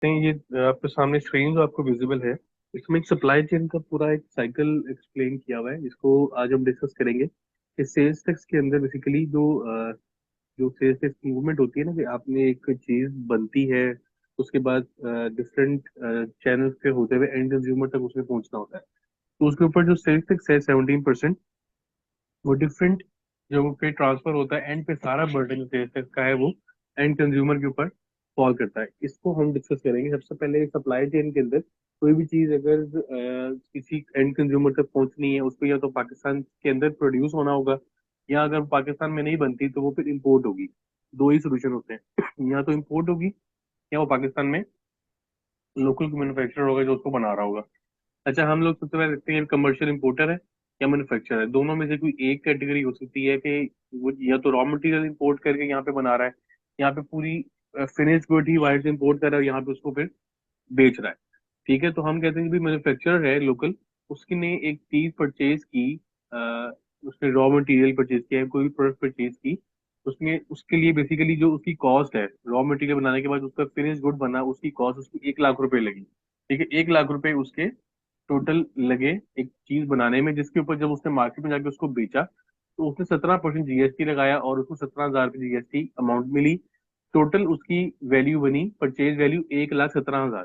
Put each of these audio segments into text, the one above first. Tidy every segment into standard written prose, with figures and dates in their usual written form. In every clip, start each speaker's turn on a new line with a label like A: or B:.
A: नहीं, ये आपके सामने स्क्रीन जो आपको विजिबल है, इसमें एक सप्लाई चेन का पूरा एक साइकिल एक्सप्लेन किया हुआ है। इसको आज हम डिस्कस करेंगे। इस सेल्स टैक्स के अंदर बेसिकली जो सेल्स टैक्स की मूवमेंट होती है ना, कि आपने एक चीज बनती है, उसके बाद डिफरेंट चैनल्स पे होते हुए एंड कंज्यूमर तक उसमें पहुंचना होता है। तो उसके ऊपर जो सेल्स टैक्स है 17%, वो डिफरेंट जगहों पे ट्रांसफर होता है। एंड पे सारा बर्डन जो सेल्स टैक्स का है वो एंड कंज्यूमर के ऊपर फॉल करता है। इसको हम डिस्कस करेंगे। सबसे पहले सप्लाई चेन के अंदर कोई भी चीज अगर किसी एंड कंज्यूमर तक पहुंचनी है, उसको या तो पाकिस्तान के अंदर प्रोड्यूस होना होगा, या अगर पाकिस्तान में नहीं बनती तो वो फिर इम्पोर्ट होगी। दो ही सोल्यूशन होते हैं या तो इम्पोर्ट होगी, या वो पाकिस्तान में लोकल मैन्युफैक्चरर होगा जो उसको बना रहा होगा। अच्छा, हम लोग सबसे पहले देखते हैं कमर्शियल इंपोर्टर है या मैन्युफैक्चरर है। दोनों में से कोई एक कैटेगरी हो सकती है कि वो या तो रॉ मटेरियल इंपोर्ट करके यहाँ पे बना रहा है, यहाँ पे पूरी फिनिश गुड ही बाहर से इंपोर्ट कर रहा है, यहाँ पे उसको फिर बेच रहा है। ठीक है, तो हम कहते हैं कि मैन्युफैक्चरर है लोकल, उसकी ने एक चीज परचेज की, अ, उसने रॉ मटेरियल परचेज किया है, कोई भी प्रोडक्ट परचेज की, उसने उसके लिए बेसिकली जो उसकी कॉस्ट है रॉ मटेरियल बनाने के बाद उसका फिनिश गुड बना, उसकी कॉस्ट उसकी 1 लाख रुपए लगी। ठीक है, 1 लाख रुपए उसके टोटल लगे एक चीज बनाने में, जिसके ऊपर जब उसने मार्केट में जाके उसको बेचा तो उसने 17% जीएसटी लगाया और उसको 17,000 की जीएसटी अमाउंट मिली। टोटल उसकी वैल्यू बनी, परचेज वैल्यू 1,17,000।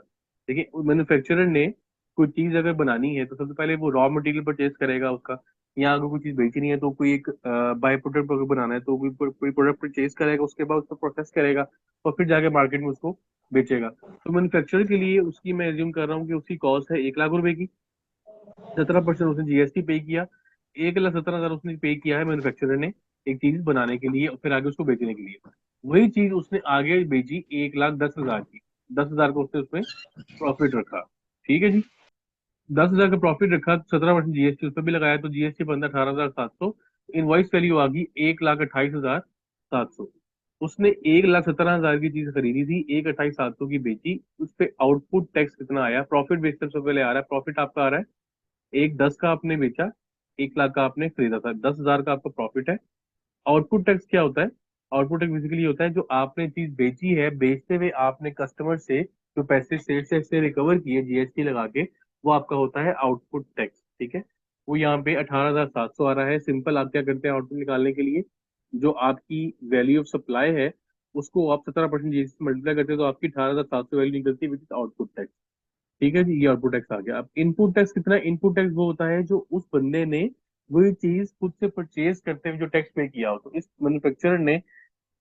A: देखिए, मैन्युफैक्चरर ने कोई चीज अगर बनानी है तो सबसे पहले वो रॉ मटेरियल परचेज करेगा उसका, या अगर कोई चीज बेचनी है तो कोई एक बाय प्रोडक्ट अगर बनाना है तो कोई प्रोडक्ट परचेज करेगा, उसके बाद उसको प्रोसेस करेगा और फिर जाके मार्केट में उसको बेचेगा। तो मैन्युफैक्चरर के लिए उसकी मैं एज्यूम कर रहा हूँ कि उसकी कॉस्ट है 1 लाख रुपए की। 17% उसने जीएसटी पे किया, 1,17,000 उसने पे किया है मैन्युफैक्चरर ने एक चीज बनाने के लिए और फिर आगे उसको बेचने के लिए। वही चीज उसने आगे बेची 1,10,000 की। 10,000 का उसने उसमें प्रॉफिट रखा। ठीक है जी, 10,000 का प्रॉफिट रखा, 17% जीएसटी उस पर भी लगाया, तो जीएसटी बनता 18,700। इनवॉइस वैल्यू आ गई 1,28,700। उसने 1,17,000 की चीज खरीदी थी, 1,28,700 की बेची। उस पे आउटपुट टैक्स कितना आया? प्रॉफिट बेचते सबसे पहले आ रहा है, प्रॉफिट आपका आ रहा है 1,10 का आपने बेचा, 1 लाख का आपने खरीदा था, 10,000 का आपका प्रॉफिट है। आउटपुट टैक्स क्या होता है? आउटपुट टैक्स बेसिकली होता है जो आपने चीज बेची है, बेचते हुए आपने कस्टमर से जो पैसे सेल्स टैक्स से रिकवर किए जीएसटी लगा के, वो आपका होता है आउटपुट टैक्स। ठीक है, वो यहाँ पे 18,700 आ रहा है। सिंपल, आप क्या करते हैं आउटपुट निकालने के लिए? जो आपकी वैल्यू ऑफ सप्लाई है उसको आप 17% जीएसटी मल्टीप्लाई करते हैं, तो आपकी 18,700 वैल्यू निकलती है, विच इज आउटपुट टैक्स। ठीक है जी, ये आउटपुट टैक्स आ गया। अब इनपुट टैक्स कितना? इनपुट टैक्स वो होता है जो उस बंदे ने वही चीज खुद से परचेज करते हुए जो टैक्स पे किया हो। तो इस मैन्युफैक्चरर ने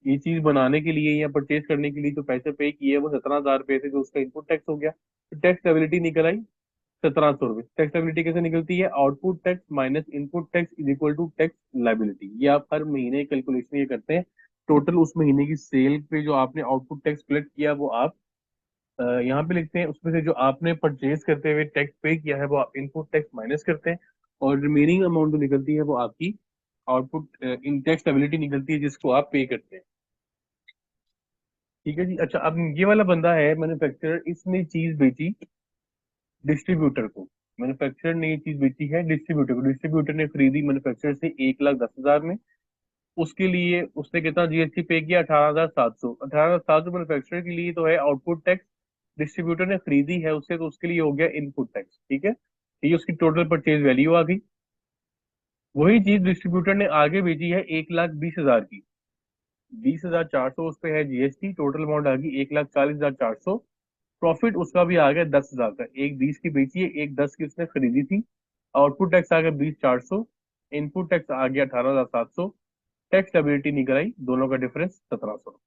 A: ये चीज बनाने के लिए या परचेज करने के लिए जो पैसे पे किए वो 17,000 रुपए थे, जो उसका इनपुट टैक्स हो गया। तो टैक्स एबिलिटी निकल आई 1,700 रुपये। टैक्स एबिलिटी कैसे निकलती है? Output tax minus input tax is equal to tax liability. ये आप हर महीने कैलकुलेशन ये करते हैं। टोटल उस महीने की सेल पे जो आपने आउटपुट टैक्स कलेक्ट किया वो आप यहाँ पे लिखते हैं। उसमें से जो आपने परचेज करते हुए टैक्स पे किया है वो आप इनपुट टैक्स माइनस करते हैं, और रिमेनिंग अमाउंट जो निकलती है वो आपकी आउटपुट इन टैक्स एबिलिटी निकलती है, जिसको आप पे करते हैं। ठीक है जी। अच्छा, अब ये वाला बंदा है मैन्युफैक्चरर, इसने चीज बेची डिस्ट्रीब्यूटर को। मैन्युफैक्चरर ने ये चीज बेची है डिस्ट्रीब्यूटर को, डिस्ट्रीब्यूटर ने खरीदी मैन्युफैक्चरर से 1,10,000 में। उसके लिए उसने कितना जीएसटी पे किया? 18,700। 18,700 मैन्युफैक्चरर के लिए तो है आउटपुट टैक्स, डिस्ट्रीब्यूटर ने खरीदी है उससे तो उसके लिए हो गया इनपुट टैक्स। ठीक है, ये उसकी टोटल परचेज वैल्यू आ गई। वही चीज डिस्ट्रीब्यूटर ने आगे बेची है 1,20,000 की। 20,400 उस पे है जीएसटी, टोटल अमाउंट आ गई 1,40,400। प्रॉफिट उसका भी आ गया 10,000 का। एक 20 की बेची है, एक 10 की उसने खरीदी थी। आउटपुट टैक्स आ गया 20,400, इनपुट टैक्स आ गया 18,700। टैक्स लायबिलिटी निकल आई, दोनों का डिफरेंस 1,700।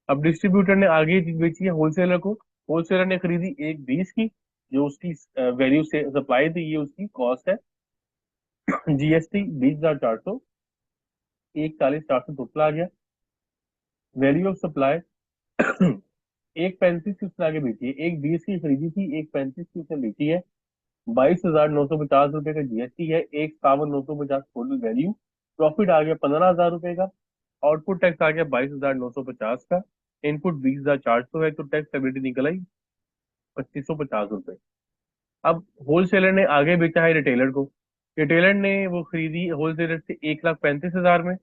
A: अब डिस्ट्रीब्यूटर ने आगे ये चीज बेची है होलसेलर को। होलसेलर ने खरीदी एक 20 की, जो उसकी वैल्यू से सप्लाई थी, ये उसकी कॉस्ट है। जीएसटी 20,400, 1,40,400 टोटल आ गया। वैल्यू ऑफ सप्लाई एक 35 की उसने आगे बेची है, एक 20 की खरीदी थी, एक 35 की उसने बेची है। 22,950 रुपए का जीएसटी है, एक 57,950 टोटल वैल्यू। प्रॉफिट आ गया 15,000 रुपए का। आउटपुट टैक्स आ गया 22,950 का। इनपुट 20,400 है, तो टैक्स एबिलिटी निकल आई 2,550 रुपए। अब होलसेलर ने आगे बेचा है रिटेलर को। रिटेलर ने वो खरीदी होलसेलर से 1,35,000 में।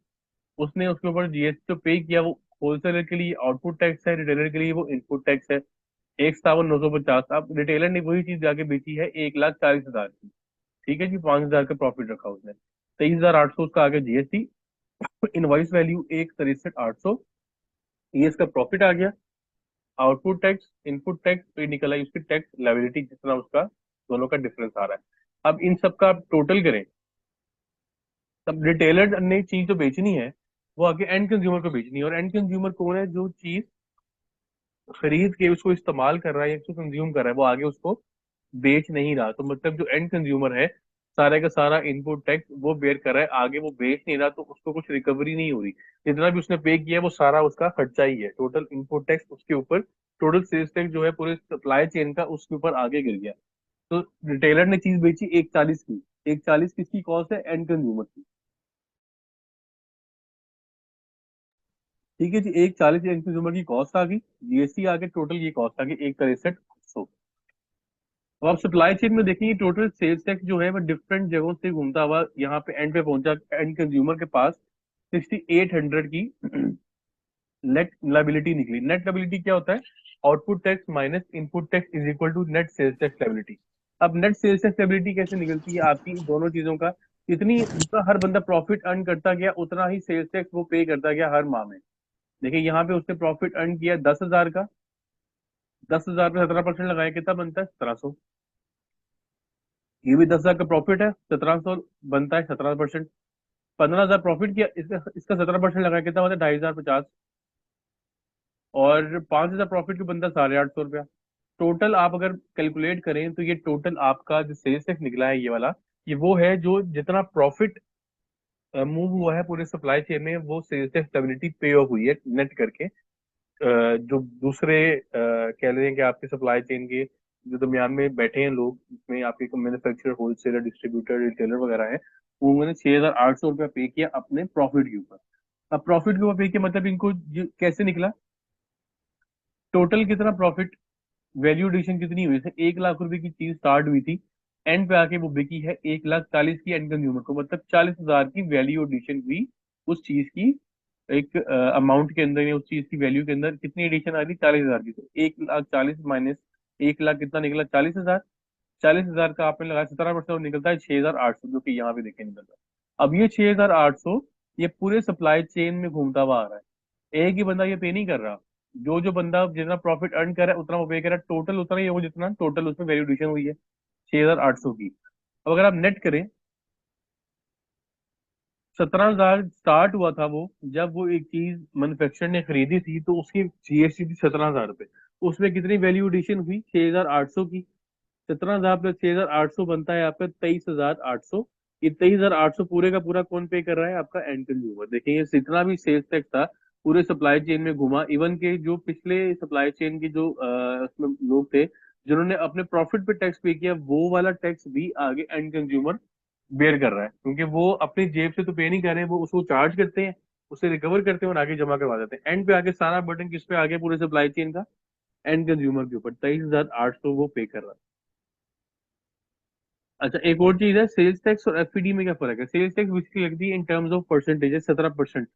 A: उसने उसके ऊपर जीएसटी जो पे किया वो होलसेलर के लिए आउटपुट टैक्स है, रिटेलर के लिए वो इनपुट टैक्स है। 51,950। अब रिटेलर ने वही चीज जाके बेची है 1,40,000 की। ठीक है जी, 5,000 का प्रॉफिट रखा उसने, 23,800 उसका आ गया जीएसटी। इनवाइस वैल्यू 1,63,800, ये इसका प्रॉफिट आ गया। आउटपुट टैक्स, इनपुट टैक्स पे निकल आई उसकी टैक्स लायबिलिटी, जितना उसका दोनों का डिफरेंस आ रहा है। अब इन सब का आप टोटल करें, तब रिटेलर ने चीज जो बेचनी है वो आगे एंड कंज्यूमर को बेचनी है। और एंड कंज्यूमर कौन है? जो चीज खरीद के उसको इस्तेमाल कर रहा है या उसको कंज्यूम कर रहा है, वो आगे उसको बेच नहीं रहा। तो मतलब जो एंड कंज्यूमर है, सारे का सारा इनपुट टैक्स वो बेयर कर रहा है, आगे वो बेच नहीं रहा, तो उसको कुछ रिकवरी नहीं हो रही। जितना भी उसने पे किया है वो सारा उसका खर्चा ही है, टोटल इनपुट टैक्स उसके ऊपर, टोटल सेल्स टैक्स जो है पूरे सप्लाई चेन का उसके ऊपर आगे गिर गया। तो रिटेलर ने चीज बेची 1,40 की, 1,40 किसकी कॉस्ट है? एंड कंज्यूमर की। ठीक है जी, 1,40 एंड कंज्यूमर की कॉस्ट आ गई, जीएसटी आ गया, टोटल ये कॉस्ट आ गई 1,63,800। अब आप सप्लाई चेन में देखेंगे टोटल सेल्स टैक्स जो है वो डिफरेंट जगहों से घूमता हुआ यहाँ पे एंड पे पहुंचा, एंड कंज्यूमर के पास 6,800 की नेट लाइबिलिटी निकली। नेट लाइबिलिटी क्या होता है? Output tax minus input tax is equal to net sales tax liability. अब नेट सेल्स टैक्स लाइबिलिटी कैसे निकलती है? आपकी दोनों चीजों का, इतनी जितना हर बंदा प्रॉफिट अर्न करता गया उतना ही सेल्स टैक्स वो पे करता गया हर माह में। देखिए यहाँ पे उसने प्रॉफिट अर्न किया 10,000 का, 10,000 पे 17% लगाया, कितना बनता है? 1,700। ये भी 10,000 का प्रॉफिट है, 1,700 बनता है 17%। 15,000 प्रॉफिट किया, इसका इसका 17% लगाया, कितना होता है? 2,550। और 5,000 प्रॉफिट का बनता है 850 रुपया। टोटल आप अगर कैलकुलेट करें तो ये टोटल आपका जो सेल्स टैक्स निकला है ये वाला, ये वो है जो जितना प्रॉफिट मूव हुआ है पूरे सप्लाई चेन में, वो सेल्स टैक्स लायबिलिटी पे ऑफ हुई है नेट करके। जो दूसरे कह रहे हैं कि आपके सप्लाई चेन के जो दरमियान में बैठे हैं लोग, जिसमें आपके मैन्युफैक्चरर, होलसेलर, डिस्ट्रीब्यूटर, रिटेलर वगैरह हैं, उन्होंने 6,800 रुपया पे किया अपने प्रॉफिट के ऊपर। अब प्रॉफिट के ऊपर पे किया मतलब इनको कैसे निकला? टोटल कितना प्रॉफिट, वैल्यू एडिशन कितनी हुई? जैसे 1,00,000 रुपए की चीज स्टार्ट हुई थी, एंड पे आके वो बिकी है 1,40,000 की एंड कंज्यूमर को, मतलब 40,000 की वैल्यू एडिशन हुई उस चीज की। एक अमाउंट के अंदर या उस चीज की वैल्यू के अंदर कितनी एडिशन आ रही? 40,000 की। तो 1,40,000 माइनस 1,00,000 कितना निकला? 40,000। 40,000 का आपने लगाया 17%, निकलता है 6,800, जो कि यहाँ पे देखे निकलता है। अब ये 6,800 ये पूरे सप्लाई चेन में घूमता हुआ आ रहा है, एक ही बंदा ये पे नहीं कर रहा। जो जो बंदा जितना प्रॉफिट अर्न कर रहा है उतना वो पे कर रहा है, टोटल उतना ही होगा जितना टोटल उसमें वैल्यू एडिशन हुई है 6,800 की। अब अगर आप नेट करें, 17,000 स्टार्ट हुआ था वो, जब वो एक चीज मैन्युफैक्चरर ने खरीदी थी तो उसकी जीएसटी थी 17,000 रुपये। उसमें कितनी वैल्यू एडिशन हुई? 6,800 की। 17,000 प्लस 6,800 बनता है आपका 23,800। ये 23,800 पूरे का पूरा कौन पे कर रहा है? आपका एंड कंज्यूमर। देखिए ये जितना भी सेल्स टैक्स था पूरे सप्लाई चेन में घुमा, इवन के जो पिछले सप्लाई चेन के जो उसमें लोग थे जिन्होंने अपने प्रॉफिट पे टैक्स पे किया, वो वाला टैक्स भी आगे एंड कंज्यूमर बेयर कर रहा है, क्योंकि वो अपनी जेब से तो पे नहीं कर रहे हैं, वो उसको चार्ज करते हैं, उसे रिकवर करते हैं और आगे जमा करवा देते हैं। एंड पे आगे सारा बर्डन किस पे आ गया पूरे सप्लाई चेन का? एंड कंज्यूमर के ऊपर। 23,800 वो पे कर रहा है। अच्छा, एक और चीज है, सेल्स टैक्स और एफईडी में क्या फर्क है? सेल्स टैक्स बेसिकली लगती है इन टर्म्स ऑफ परसेंटेज, 17%।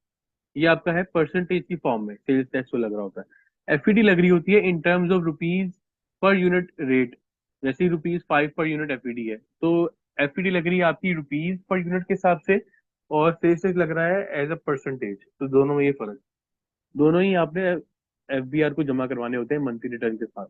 A: ये आपका है परसेंटेज की फॉर्म में सेल्स टैक्स को लग रहा होता है। एफईडी लग रही होती है in terms of rupees per unit rate, जैसे ₹5 पर यूनिट एफईडी है, तो एफईडी लग रही है आपकी रुपीज पर यूनिट के हिसाब से, और सेल्स टैक्स लग रहा है एज अ परसेंटेज। तो दोनों में ये फर्क, दोनों ही आपने एफबीआर को जमा करवाने होते हैं मंथली रिटर्न के साथ।